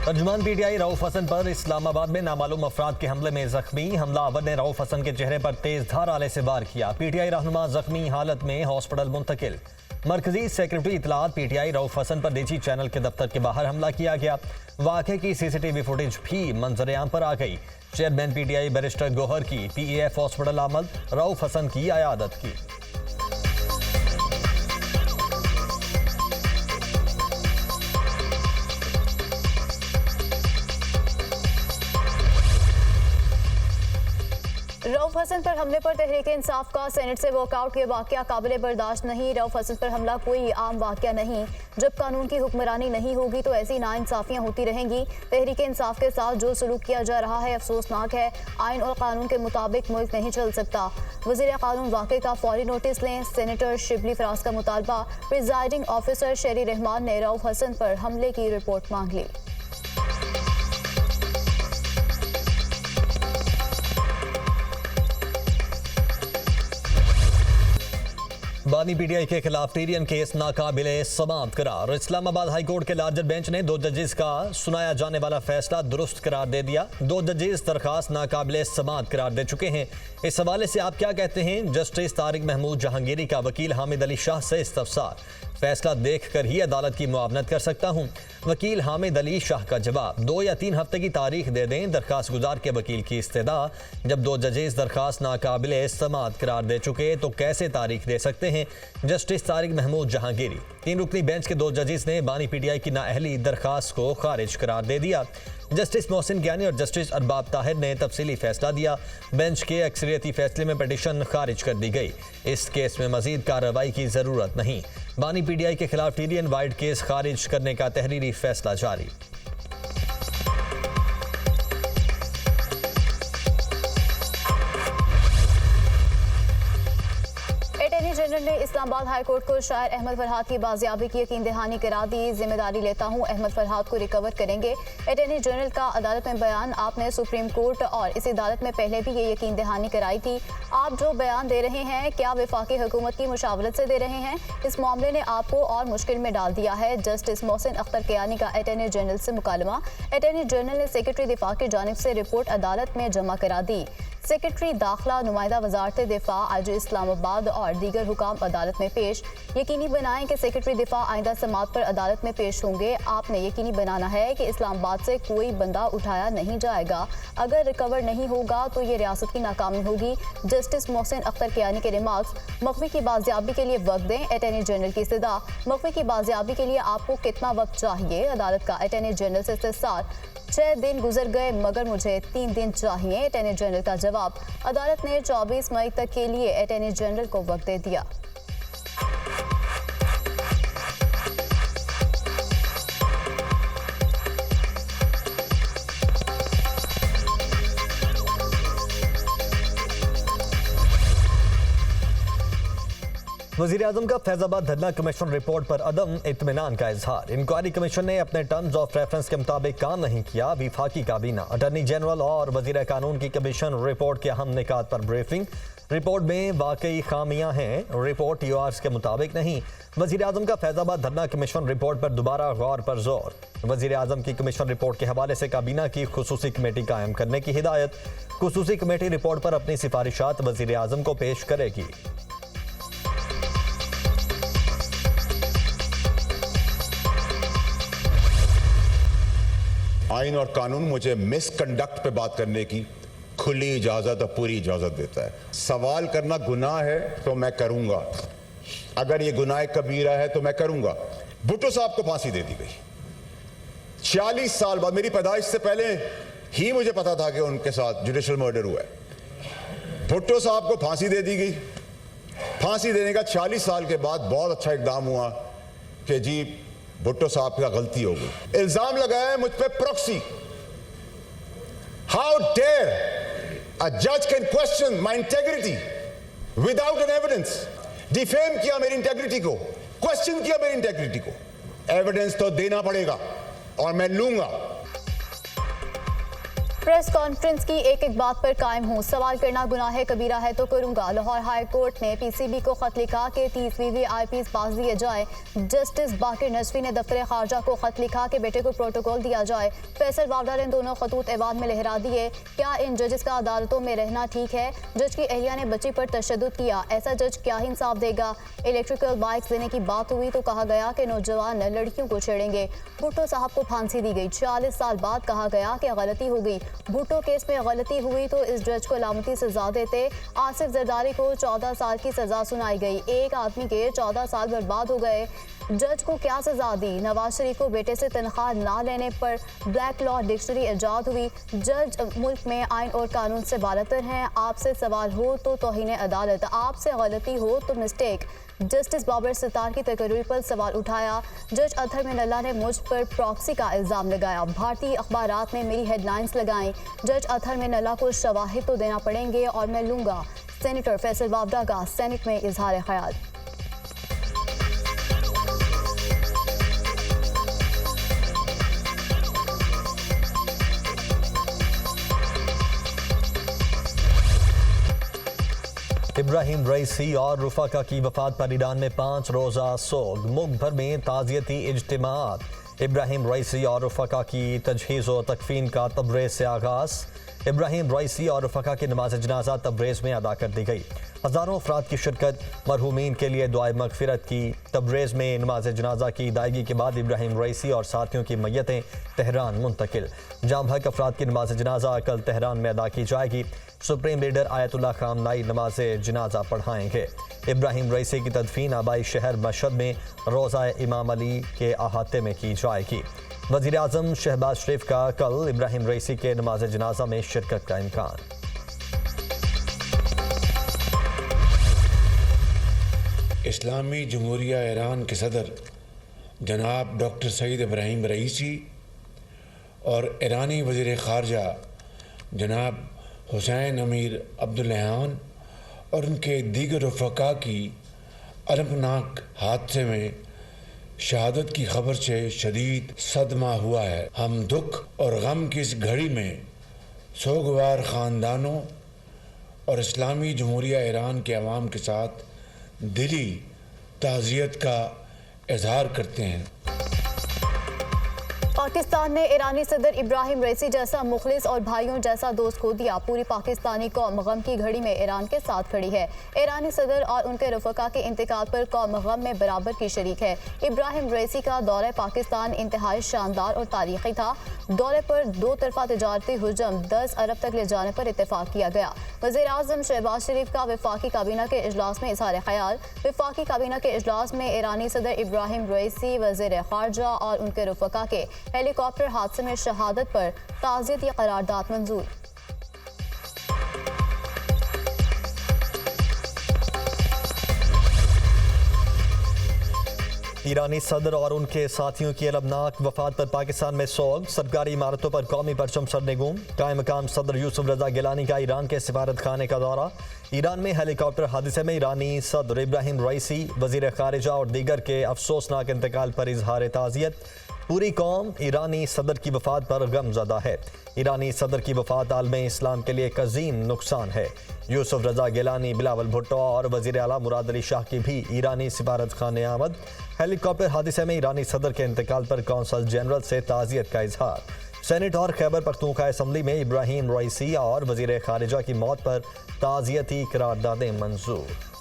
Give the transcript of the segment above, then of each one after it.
तर्जुमान PTI Rauf Hasan पर इस्लामाबाद में नामालूम अफराद के हमले में जख्मी। हमलावर ने रऊफ हसन के चेहरे पर तेज धार आले से वार किया। पीटीआई रहनुमा जख्मी हालत में हॉस्पिटल मुंतकिल। मरकजी सेक्रेटरी इतलात पीटीआई रऊफ हसन पर निजी चैनल के दफ्तर के बाहर हमला किया गया। वाक़े की सीसीटीवी फुटेज भी मंजर-ए-आम पर आ गई। चेयरमैन पीटीआई बैरिस्टर गोहर की पीएएफ हॉस्पिटल आमद, रऊफ हसन की अयादत की। रऊफ हसन पर हमले पर तहरीक इंसाफ का सेनेट से वॉकआउट के वाक़या काबिल बर्दाश्त नहीं। रऊफ हसन पर हमला कोई आम वाक़या नहीं। जब कानून की हुक्मरानी नहीं होगी तो ऐसी नाइंसाफियां होती रहेंगी। तहरीक इंसाफ के साथ जो सलूक किया जा रहा है अफसोसनाक है। आइन और कानून के मुताबिक मुल्क नहीं चल सकता। वज़ीर कानून वाक़े का फौरी नोटिस लें। सेनेटर शिबली फराज का मुतालबा। प्रिजाइडिंग ऑफिसर शेरी रहमान ने रऊफ हसन पर हमले की रिपोर्ट मांग ली। बानी पीटीआई के खिलाफ टीरियन केस नाकाबिले समाअत करार। इस्लामाबाद हाई कोर्ट के लार्जर बेंच ने 2 जजेस का सुनाया जाने वाला फैसला दुरुस्त करार दे दिया। 2 जजेस दरखास्त नाकाबिले समाअत करार दे चुके हैं। इस हवाले से आप क्या कहते हैं? जस्टिस तारिक महमूद जहांगीरी का वकील हामिद अली शाह से इस्तफसार। फैसला देखकर ही अदालत की मुआवनत कर सकता हूं। वकील हामिद अली शाह का जवाब, 2 या 3 हफ्ते की तारीख दे दें। दरखास्त गुजार के वकील की इस्तेदा। जब 2 जजेस दरखास्त नाकाबिले समाअत करार दे चुके तो कैसे तारीख दे सकते हैं? जस्टिस तारिक महमूद जहांगीरी। 3 रुकनी बेंच के 2 जजेस ने बानी पीटीआई की नाअहली दरखास्त को खारिज करार दे दिया। जस्टिस मोहसिन ज्ञानी और जस्टिस अरबाब ताहिर ने तफसीली फैसला दिया। बेंच के अक्सरियती फैसले में पिटीशन खारिज कर दी गई। इस केस में मजीद कार्रवाई की जरूरत नहीं। बानी पीटीआई के खिलाफ टीरियन वाइड केस खारिज करने का तहरीरी फैसला जारी। जनरल ने इस्लामाबाद हाई कोर्ट को शायर अहमद फरहाद की बाजियाबी की यकीन दहानी करा दी। जिम्मेदारी लेता हूं, अहमद फरहाद को रिकवर करेंगे। अटॉर्नी जनरल का अदालत में बयान, आपने सुप्रीम कोर्ट और इस अदालत में पहले भी ये यकीन दहानी कराई थी। आप जो बयान दे रहे हैं क्या वफाकी हुकूमत की मुशावरत से दे रहे हैं? इस मामले ने आपको और मुश्किल में डाल दिया है। जस्टिस मोहसिन अख्तर कियानी का अटॉर्नी जनरल से मुकालमा। अटॉर्नी जनरल ने सेक्रेटरी दिफा की जानिब से रिपोर्ट अदालत में जमा करा दी। सेक्रेटरी दाखिला, नुमाइंदा वजारत दिफा आज इस्लामाबाद और दीगर हुकाम अदालत में पेश। यकीनी बनाएं कि सेक्रेटरी दिफा आइंदा समाअत पर अदालत में पेश होंगे। आपने यकीनी बनाना है कि इस्लामाबाद से कोई बंदा उठाया नहीं जाएगा। अगर रिकवर नहीं होगा तो ये रियासत की नाकामी होगी। जस्टिस मोहसिन अख्तर कियानी के रिमार्क्स, मखवी की बाजियाबी के लिए वक्त दें। अटॉर्नी जनरल की इस्तदा, मखवी की बाजियाबी के लिए आपको कितना वक्त चाहिए? अदालत का अटॉर्नी जनरल से इस्तफसार, 6 दिन गुजर गए मगर मुझे 3 दिन चाहिए। अटॉर्नी जनरल का जवाब, अदालत ने 24 मई तक के लिए अटॉर्नी जनरल को वक्त दे दिया। वज़ीर आज़म का फैज़ाबाद धरना कमीशन रिपोर्ट पर अदम इत्मीनान का इजहार। इंक्वायरी कमीशन ने अपने टर्म्स ऑफ रेफरेंस के मुताबिक काम नहीं किया। विफाकी काबीना, अटॉर्नी जनरल और वज़ीर कानून की कमीशन रिपोर्ट के अहम निकात पर ब्रीफिंग। रिपोर्ट में वाकई खामियां हैं, रिपोर्ट यूआरएस के मुताबिक नहीं। वज़ीर आज़म का फैज़ाबाद धरना कमीशन रिपोर्ट पर दोबारा गौर पर जोर। वज़ीर आज़म की कमीशन रिपोर्ट के हवाले से काबीना की खुसूसी कमेटी कायम करने की हिदायत। खुसूसी कमेटी रिपोर्ट पर अपनी सिफारिशात वज़ीर आज़म को पेश करेगी। आइन और कानून मुझे मिसकंडक्ट पे बात करने की खुली इजाजत और पूरी इजाजत देता है। सवाल करना गुनाह है तो मैं करूंगा, अगर ये गुनाह कबीरा है तो मैं करूंगा। भुट्टो साहब को फांसी दे दी गई 46 साल बाद। मेरी पैदाइश से पहले ही मुझे पता था कि उनके साथ जुडिशल मर्डर हुआ है। भुट्टो साहब को फांसी दे दी गई। फांसी देने का 46 साल के बाद बहुत अच्छा इकदाम हुआ कि जी भुट्टो साहब का गलती हो गई। इल्जाम लगाया है मुझ पे प्रॉक्सी। हाउ डेयर अ जज can question my integrity without an evidence. Defame किया मेरी इंटेग्रिटी को, क्वेश्चन किया मेरी इंटेग्रिटी को। एविडेंस तो देना पड़ेगा और मैं लूंगा। प्रेस कॉन्फ्रेंस की एक एक बात पर कायम हूँ। सवाल करना गुनाह कबीरा है तो करूंगा। लाहौर हाई कोर्ट ने पीसीबी को खत लिखा कि 30 वीवीआईपीज़ पास दिए जाए। जस्टिस बाकिर नजवी ने दफ्तर खारजा को खत लिखा कि बेटे को प्रोटोकॉल दिया जाए। फैसल वावडा ने दोनों खतूत एवाद में लहरा दिए। क्या इन जजेस का अदालतों में रहना ठीक है? जज की अहलिया ने बच्ची पर तशद्दुद किया, ऐसा जज क्या ही इंसाफ देगा? इलेक्ट्रिकल बाइक्स देने की बात हुई तो कहा गया कि नौजवान लड़कियों को छेड़ेंगे। भुट्टो साहब को फांसी दी गई। 40 साल बाद कहा गया कि गलती हो गई। भुट्टो केस में गलती हुई तो इस जज को अलामती सजा देते। आसिफ जरदारी को 14 साल की सजा सुनाई गई। एक आदमी के 14 साल बर्बाद हो गए। जज को क्या सजा दी? नवाज शरीफ को बेटे से तनख्वाह ना लेने पर ब्लैक लॉ डिक्शनरी ईजाद हुई। जज मुल्क में आइन और कानून से बालतर हैं। आपसे सवाल हो तो तौहीन अदालत, आपसे गलती हो तो मिस्टेक। जस्टिस बाबर सितार की तकरीर पर सवाल उठाया। जज अतहर मिनल्ला ने मुझ पर प्रॉक्सी का इल्ज़ाम लगाया। भारतीय अखबारात ने मेरी हेडलाइंस लगाई। जज अतहर मिनल्ला को शवाहिद तो देना पड़ेंगे और मैं लूँगा। सेनेटर फैसल वावडा का सेनेट में इजहार ख्याल। इब्राहिम रईसी और रुफाका की वफात पर ईरान में 5 रोज़ा सोग। मुल्क भर में ताज़ियती इज्तिमात। इब्राहिम रईसी और रुफाका की तजहीज़ व तकफीन का तबरेज़ से आगाज़। इब्राहिम रईसी और रुफाका की नमाज जनाजा तबरेज़ में अदा कर दी गई। हज़ारों अफराद की शिरकत। मरहूमीन के लिए दुआए मगफिरत की। तबरेज़ में नमाज जनाजा की अदायगी के बाद इब्राहिम रईसी और साथियों की मैयतें तेहरान मुंतकिल। जाम हक अफराद की नमाज जनाजा कल तेहरान में अदा की जाएगी। सुप्रीम लीडर आयतुल्ला खामनाई नमाज जनाजा पढ़ाएंगे। इब्राहिम रईसी की तदफीन आबाई शहर मशहद में रोज़ा इमाम अली के अहाते में की जाएगी। वज़ीर आज़म शहबाज शरीफ का कल इब्राहिम रईसी के नमाज जनाजा में शिरकत का इम्कान। इस्लामी जमहूरिया ईरान के सदर जनाब डॉक्टर सईद इब्राहिम रईसी और ईरानी वज़ीर ख़ारजा जनाब हुसैन अमीर अब्दुल्लाहान और उनके दीगर रफ़का की अलमनाक हादसे में शहादत की खबर से शदीद सदमा हुआ है। हम दुख और गम की इस घड़ी में सोगवार ख़ानदानों और इस्लामी जमहूरिया ईरान के अवाम के साथ दिली ताज़ियत का इजहार करते हैं। पाकिस्तान ने ईरानी सदर इब्राहिम रईसी जैसा मुखलिस और भाइयों जैसा दोस्त खो दिया। पूरी पाकिस्तानी कौम गम की घड़ी में ईरान के साथ खड़ी है। ईरानी सदर और उनके रफ़का के इंतकाल पर कौम गम में बराबर की शरीक है। इब्राहिम रईसी का दौरा पाकिस्तान इंतहाई शानदार और तारीखी था। दौरे पर 2 तरफा तिजारती हुजम 10 अरब तक ले जाने पर इत्तेफाक किया गया। वज़ीर आज़म शहबाज शरीफ का वफाकी काबीना के इजलास में इजहार ख्याल। वफाकी काबीना के इजलास में ईरानी सदर इब्राहिम रईसी, वज़ीर ख़ारजा और उनके रफ़का के हेलीकॉप्टर हादसे में शहादत पर ताज़ियती करारदाद मंजूर। ईरानी सदर और उनके साथियों की अलमनाक वफात पर पाकिस्तान में सोग। सरकारी इमारतों पर कौमी परचम सरनेगूम। कायम मकाम सदर यूसुफ रजा गिलानी का ईरान के सिफारत खाने का दौरा। ईरान में हेलीकॉप्टर हादसे में ईरानी सदर इब्राहिम रईसी, वज़ीर ख़ारिजा और दीगर के अफसोसनाक इंतकाल पर इजहार ताज़ियत। पूरी कौम ईरानी सदर की वफात पर गमज़दा है। ईरानी सदर की वफात आलम इस्लाम के लिए एक अजीम नुकसान है। यूसुफ रजा गिलानी, बिलावल भुट्टो और वज़ीर आला मुराद अली शाह की भी ईरानी सिफारत खाने आमद। हेलीकॉप्टर हादसे में ईरानी सदर के इंतकाल पर कौंसल जनरल से ताज़ियत का इजहार। सेनेट और खैबर पख्तूनख्वा असम्बली में इब्राहिम रईसी और वज़ीर ख़ारिजा की मौत पर ताज़ियती करारदादें मंजूर।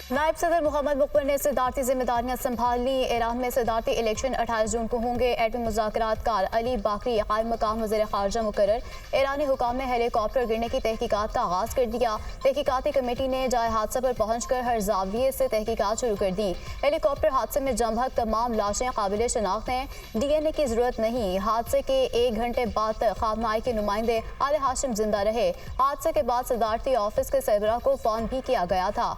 नायब सदर मोहम्मद मुकबर ने सदारती जिम्मेदारियां संभाली। ईरान में सदारती इलेक्शन 28 जून को होंगे। एटमी मुज़ाकरात कार अली बाकरी कायम मकाम वज़ीर ख़ारजा मुकर्रर। ईरानी हुकाम ने हेलीकॉप्टर गिरने की तहकीकात का आगाज़ कर दिया। तहकीकाती कमेटी ने जाए हादसा पर पहुंचकर हर जाविये से तहकीकात शुरू कर दी। हेलीकॉप्टर हादसे में जमभक तमाम लाशें काबिल शनाख्त हैं। DNA की जरूरत नहीं। हादसे के 1 घंटे बाद तक खामनाई के नुमाइंदे आले हाशिम जिंदा रहे। हादसे के बाद सदारती ऑफिस के सरबराह को फ़ोन भी किया गया था।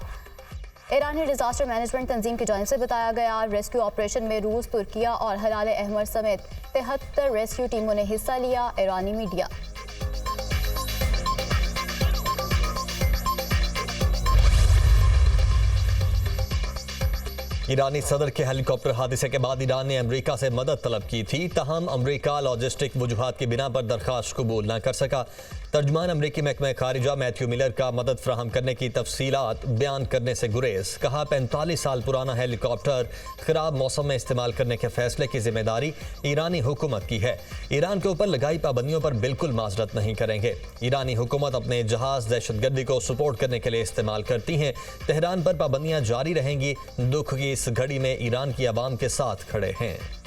ईरानी डिजास्टर मैनेजमेंट तंजीम की जानिब से बताया गया। रेस्क्यू ऑपरेशन में रूस, तुर्किया और हलाल अहमर समेत 73 रेस्क्यू टीमों ने हिस्सा लिया। ईरानी मीडिया ईरानी सदर के हेलीकॉप्टर हादसे के बाद ईरान ने अमेरिका से मदद तलब की थी, तहम अमेरिका लॉजिस्टिक वजूहात की बिना पर दरख्वास्त कबूल न कर सका। तर्जमान अमरीकी महकमा खारिजा मैथ्यू मिलर का मदद फ्राहम करने की तफसीलात बयान करने से गुरेज। कहा 45 साल पुराना हेलीकॉप्टर खराब मौसम में इस्तेमाल करने के फैसले की जिम्मेदारी ईरानी हुकूमत की है। ईरान के ऊपर लगाई पाबंदियों पर बिल्कुल माजरत नहीं करेंगे। ईरानी हुकूमत अपने जहाज दहशतगर्दी को सपोर्ट करने के लिए इस्तेमाल करती हैं। तेहरान पर पाबंदियां जारी रहेंगी। दुख की इस घड़ी में ईरान की आवाम के साथ खड़े हैं।